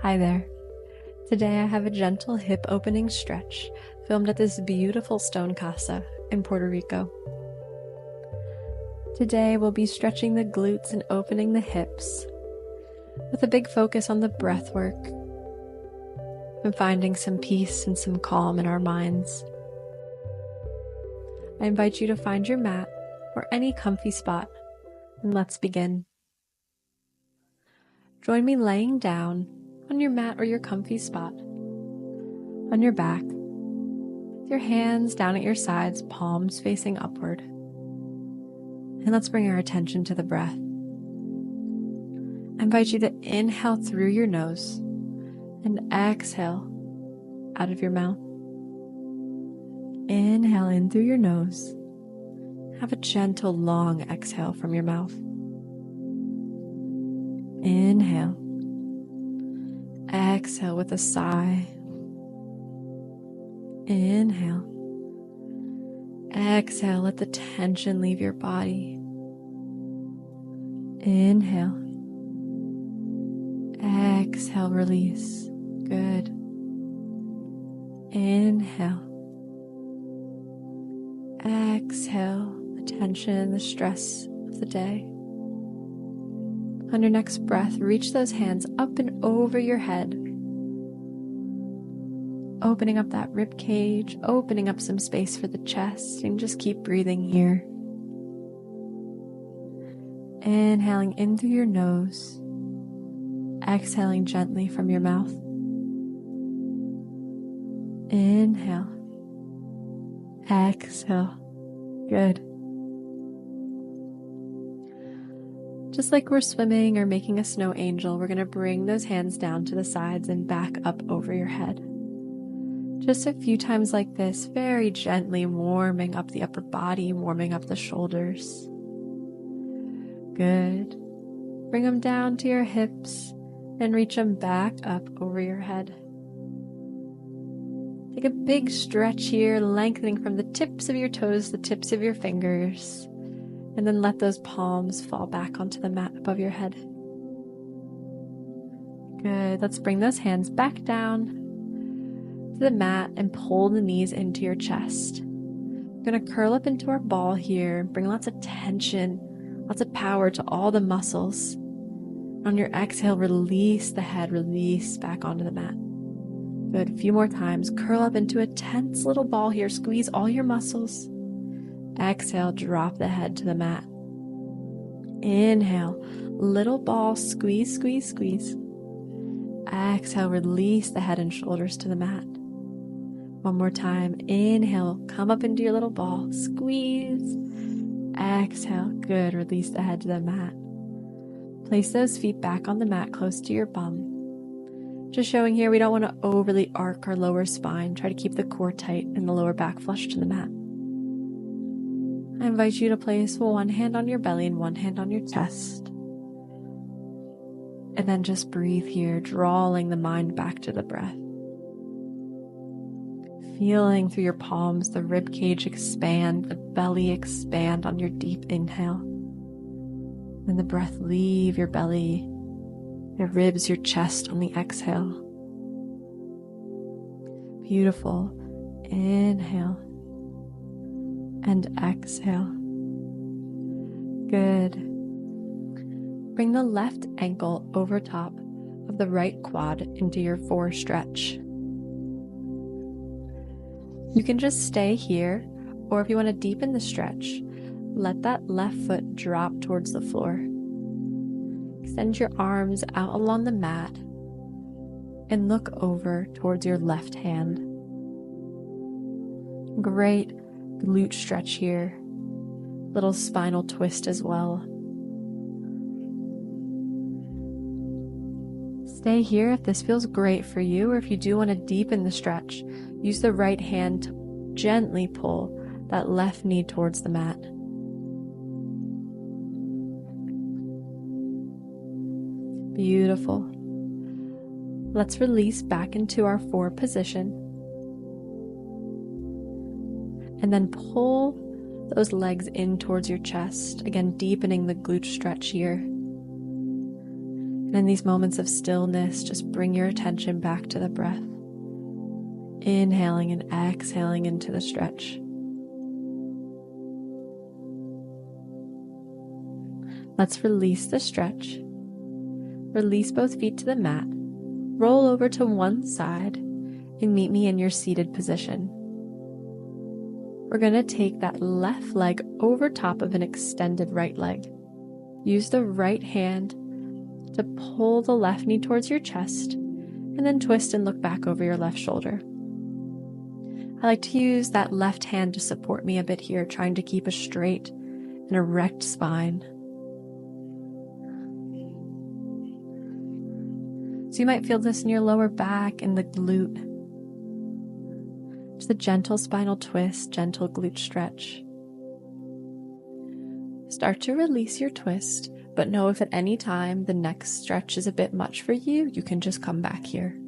Hi there. Today I have a gentle hip opening stretch filmed at this beautiful stone casa in Puerto Rico. Today we'll be stretching the glutes and opening the hips with a big focus on the breath work and finding some peace and some calm in our minds. I invite you to find your mat or any comfy spot, and let's begin. Join me laying down on your mat or your comfy spot, on your back, with your hands down at your sides, palms facing upward. And let's bring our attention to the breath. I invite you to inhale through your nose and exhale out of your mouth. Inhale in through your nose. Have a gentle, long exhale from your mouth. Inhale. Exhale with a sigh. Inhale. Exhale, let the tension leave your body. Inhale. Exhale, release. Good. Inhale. Exhale the tension, the stress of the day. On your next breath, reach those hands up and over your head, opening up that rib cage, opening up some space for the chest, and just keep breathing here. Inhaling in through your nose, exhaling gently from your mouth. Inhale. Exhale. Good. Just like we're swimming or making a snow angel, we're going to bring those hands down to the sides and back up over your head. Just a few times like this, very gently warming up the upper body, warming up the shoulders. Good. Bring them down to your hips and reach them back up over your head. Take a big stretch here, lengthening from the tips of your toes to the tips of your fingers. And then let those palms fall back onto the mat above your head. Good. Let's bring those hands back down to the mat and pull the knees into your chest. We're going to curl up into our ball here. Bring lots of tension, lots of power to all the muscles. On your exhale, release the head, release back onto the mat. Good. A few more times. Curl up into a tense little ball here. Squeeze all your muscles. Exhale, drop the head to the mat. Inhale, little ball, squeeze, squeeze, squeeze. Exhale, release the head and shoulders to the mat. One more time. Inhale, come up into your little ball, squeeze. Exhale, good. Release the head to the mat. Place those feet back on the mat close to your bum. Just showing here, we don't want to overly arc our lower spine. Try to keep the core tight and the lower back flush to the mat. I invite you to place one hand on your belly and one hand on your chest. And then just breathe here, drawing the mind back to the breath. Feeling through your palms, the rib cage expand, the belly expand on your deep inhale. And the breath leave your belly, your ribs, your chest on the exhale. Beautiful. Inhale. And exhale. Good. Bring the left ankle over top of the right quad into your fore stretch. You can just stay here, or if you want to deepen the stretch, let that left foot drop towards the floor. Extend your arms out along the mat and look over towards your left hand. Great. Glute stretch here, little spinal twist as well. Stay here if this feels great for you, or if you do want to deepen the stretch, use the right hand to gently pull that left knee towards the mat. Beautiful. Let's release back into our forward position. And then pull those legs in towards your chest, again deepening the glute stretch here. And in these moments of stillness, just bring your attention back to the breath. Inhaling and exhaling into the stretch. Let's release the stretch. Release both feet to the mat. Roll over to one side and meet me in your seated position. We're going to take that left leg over top of an extended right leg. Use the right hand to pull the left knee towards your chest and then twist and look back over your left shoulder. I like to use that left hand to support me a bit here, trying to keep a straight and erect spine. So you might feel this in your lower back and the glute. Just a gentle spinal twist, gentle glute stretch. Start to release your twist, but know if at any time the next stretch is a bit much for you, you can just come back here.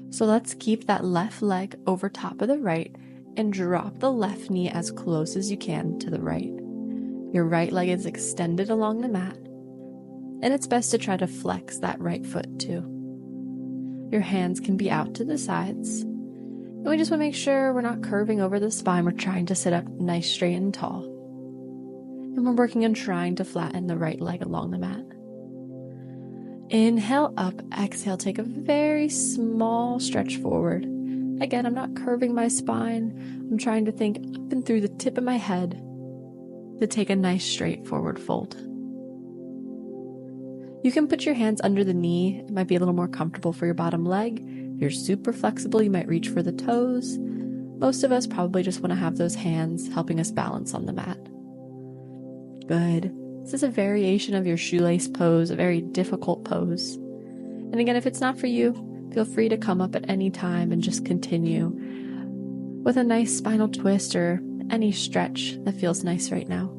So let's keep that left leg over top of the right and drop the left knee as close as you can to the right. Your right leg is extended along the mat, and it's best to try to flex that right foot too. Your hands can be out to the sides. And we just want to make sure we're not curving over the spine. We're trying to sit up nice, straight, and tall. And we're working on trying to flatten the right leg along the mat. Inhale up, exhale, take a very small stretch forward. Again, I'm not curving my spine. I'm trying to think up and through the tip of my head to take a nice straight forward fold. You can put your hands under the knee. It might be a little more comfortable for your bottom leg. If you're super flexible, you might reach for the toes. Most of us probably just want to have those hands helping us balance on the mat. Good. This is a variation of your shoelace pose, a very difficult pose. And again, if it's not for you, feel free to come up at any time and just continue with a nice spinal twist or any stretch that feels nice right now.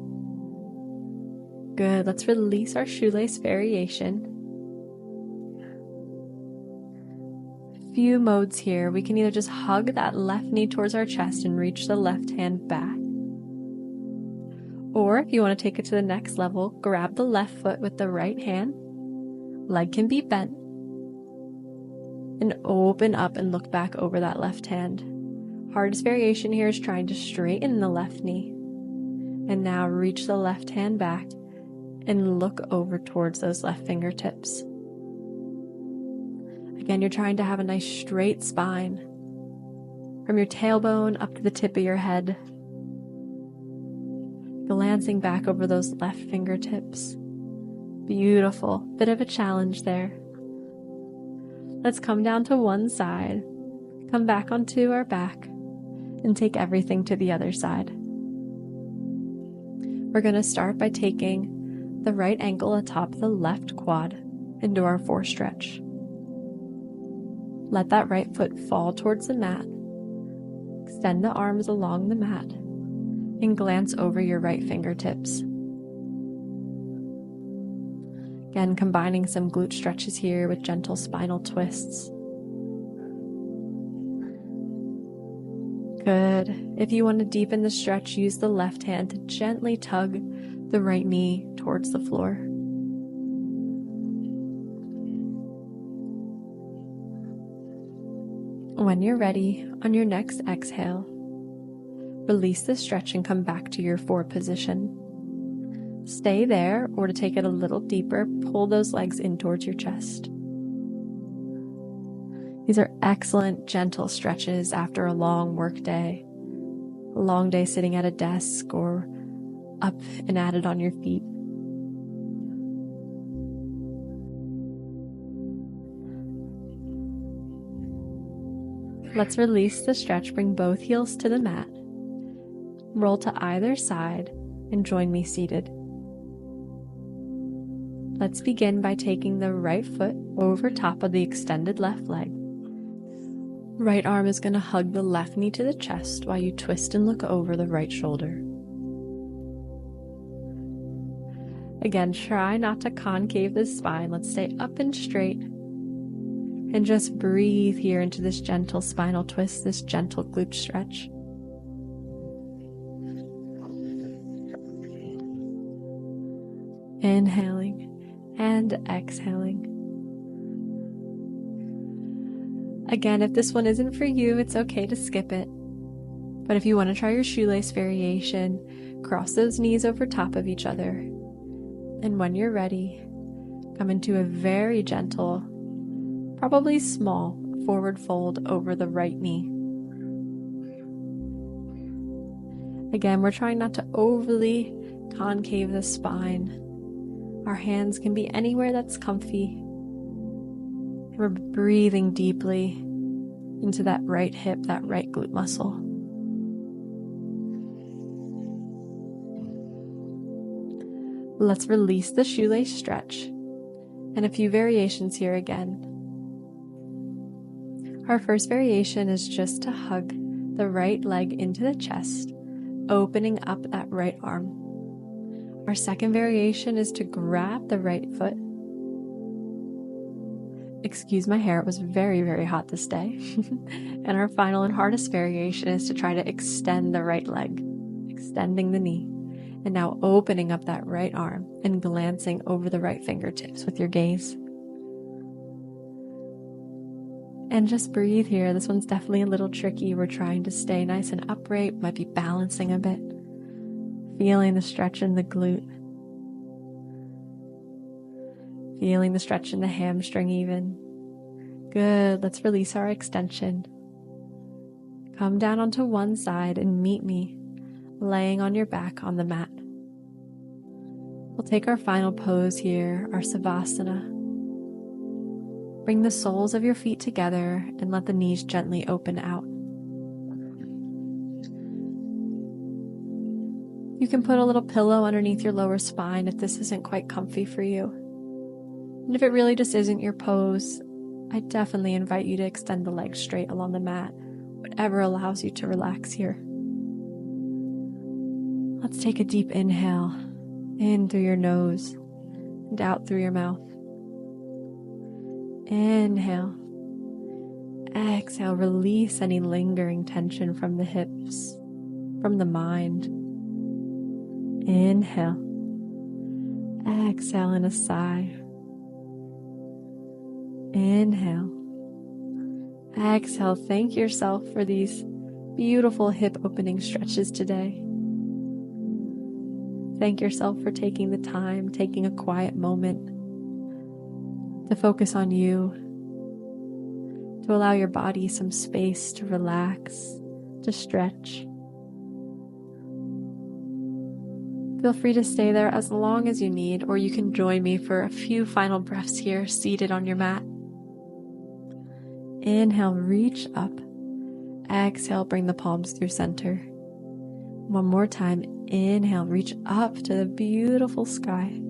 Good. Let's release our shoelace variation. Few modes here. We can either just hug that left knee towards our chest and reach the left hand back. Or if you want to take it to the next level, grab the left foot with the right hand. Leg can be bent. And open up and look back over that left hand. Hardest variation here is trying to straighten the left knee. And now reach the left hand back and look over towards those left fingertips. Again, you're trying to have a nice straight spine from your tailbone up to the tip of your head, glancing back over those left fingertips. Beautiful. Bit of a challenge there. Let's come down to one side, come back onto our back, and take everything to the other side. We're going to start by taking the right ankle atop the left quad into our four stretch. Let that right foot fall towards the mat. Extend the arms along the mat and glance over your right fingertips. Again, combining some glute stretches here with gentle spinal twists. Good. If you want to deepen the stretch, use the left hand to gently tug the right knee towards the floor. When you're ready, on your next exhale, release the stretch and come back to your four position. Stay there, or to take it a little deeper, pull those legs in towards your chest. These are excellent, gentle stretches after a long work day, a long day sitting at a desk or up and at it on your feet. Let's release the stretch, bring both heels to the mat, roll to either side, and join me seated. Let's begin by taking the right foot over top of the extended left leg. Right arm is going to hug the left knee to the chest while you twist and look over the right shoulder. Again, try not to concave the spine. Let's stay up and straight. And just breathe here into this gentle spinal twist, this gentle glute stretch. Inhaling and exhaling. Again, if this one isn't for you, it's okay to skip it. But if you want to try your shoelace variation, cross those knees over top of each other. And when you're ready, come into a very gentle, probably small, forward fold over the right knee. Again, we're trying not to overly concave the spine. Our hands can be anywhere that's comfy. We're breathing deeply into that right hip, that right glute muscle. Let's release the shoelace stretch and a few variations here again. Our first variation is just to hug the right leg into the chest, opening up that right arm. Our second variation is to grab the right foot. Excuse my hair, it was very, very hot this day. And our final and hardest variation is to try to extend the right leg, extending the knee. And now opening up that right arm and glancing over the right fingertips with your gaze. And just breathe here. This one's definitely a little tricky. We're trying to stay nice and upright, might be balancing a bit. Feeling the stretch in the glute. Feeling the stretch in the hamstring even. Good, let's release our extension. Come down onto one side and meet me, laying on your back on the mat. We'll take our final pose here, our Savasana. Bring the soles of your feet together and let the knees gently open out. You can put a little pillow underneath your lower spine if this isn't quite comfy for you. And if it really just isn't your pose, I definitely invite you to extend the legs straight along the mat, whatever allows you to relax here. Let's take a deep inhale, in through your nose and out through your mouth. Inhale. Exhale, release any lingering tension from the hips, from the mind. Inhale. Exhale in a sigh. Inhale. Exhale. Thank yourself for these beautiful hip opening stretches today. Thank yourself for taking the time, taking a quiet moment to focus on you, to allow your body some space to relax, to stretch. Feel free to stay there as long as you need, or you can join me for a few final breaths here, seated on your mat. Inhale, reach up. Exhale, bring the palms through center. One more time. Inhale, reach up to the beautiful sky.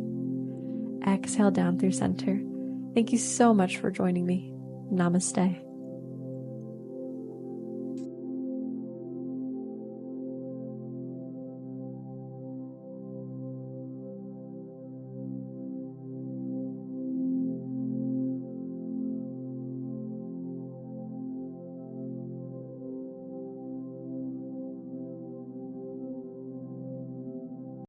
Exhale down through center. Thank you so much for joining me. Namaste.